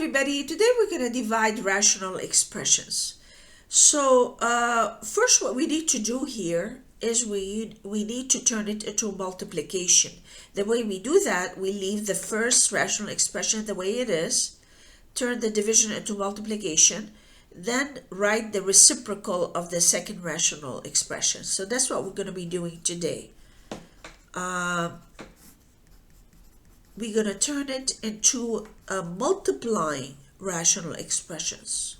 everybody. Today we're going to divide rational expressions. So first what we need to do here is we need to turn it into multiplication. The way we do that, we leave the first rational expression the way it is, turn the division into multiplication, then write the reciprocal of the second rational expression. So that's what we're going to be doing today. We're going to turn it into multiplying rational expressions.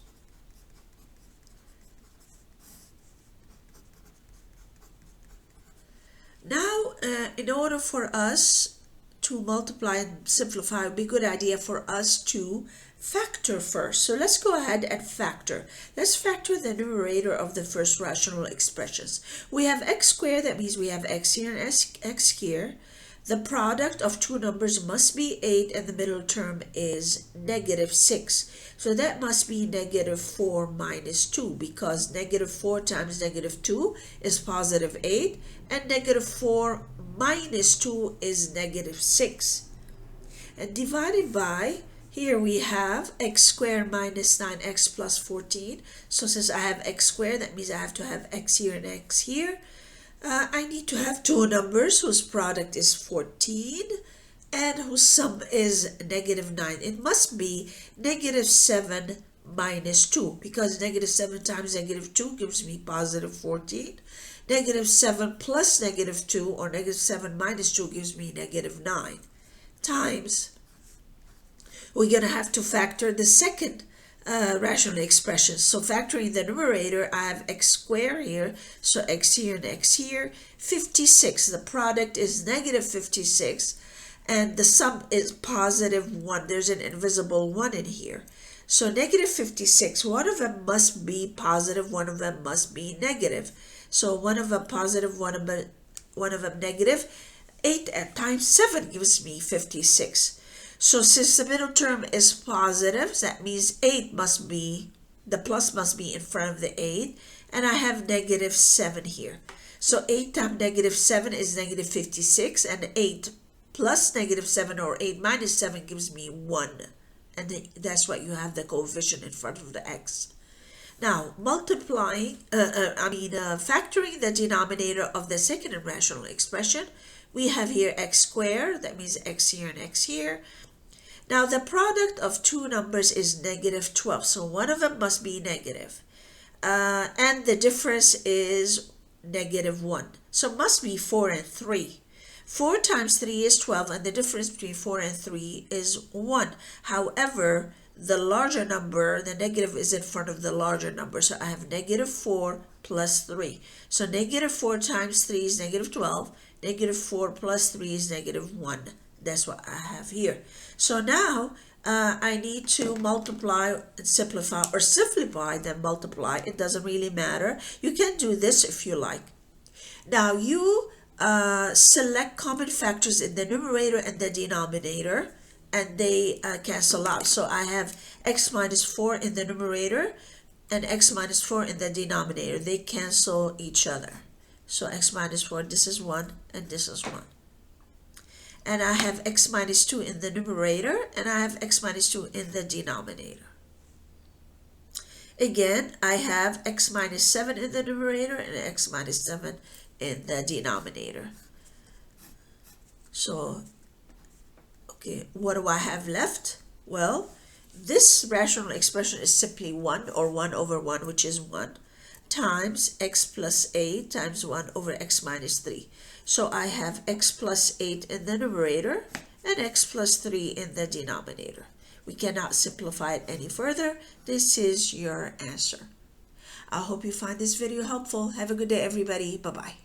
Now, in order for us to multiply and simplify, it would be a good idea for us to factor first. So let's go ahead and factor. Let's factor the numerator of the first rational expressions. We have x squared, that means we have x here and x here. The product of two numbers must be 8 and the middle term is -6. So that must be -4 minus 2, because -4 times -2 is +8 and -4 minus 2 is -6. And divided by, here we have x squared minus 9x plus 14. So since I have x squared, that means I have to have x here and x here. I need to have two numbers whose product is 14 and whose sum is -9. It must be -7 minus 2, because -7 times -2 gives me +14. -7 plus -2, or -7 minus 2, gives me -9, times, we're going to have to factor the second rational expressions. So factoring the numerator, I have x squared here, so x here and x here, 56. The product is -56 and the sum is +1. There's an invisible 1 in here. So -56, one of them must be positive, one of them must be negative. So one of them positive, one of them negative. 8 times 7 gives me 56. So since the middle term is positive, that means 8 must be, the plus must be in front of the 8, and I have -7 here. So 8 times -7 is -56, and 8 plus -7, or 8 minus 7, gives me 1. And that's what you have, the coefficient in front of the x. Now, factoring the denominator of the second rational expression, we have here x squared, that means x here and x here. Now, the product of two numbers is -12, so one of them must be negative. And the difference is -1, so it must be 4 and 3. 4 times 3 is 12, and the difference between 4 and 3 is 1. However, the larger number, the negative is in front of the larger number, so I have -4 plus 3. So -4 times 3 is -12, -4 plus 3 is -1. That's what I have here. So now I need to multiply and simplify, or simplify then multiply. It doesn't really matter. You can do this if you like. Now you select common factors in the numerator and the denominator, and they cancel out. So I have x minus 4 in the numerator and x minus 4 in the denominator. They cancel each other. So x minus 4, this is 1 and this is 1. And I have x minus 2 in the numerator, and I have x minus 2 in the denominator. Again, I have x minus 7 in the numerator and x minus 7 in the denominator. So, okay, what do I have left? Well, this rational expression is simply 1, or 1 over 1, which is 1, times x plus 8 times 1 over x minus 3. So I have x plus 8 in the numerator and x plus 3 in the denominator. We cannot simplify it any further. This is your answer. I hope you find this video helpful. Have a good day, everybody. Bye-bye.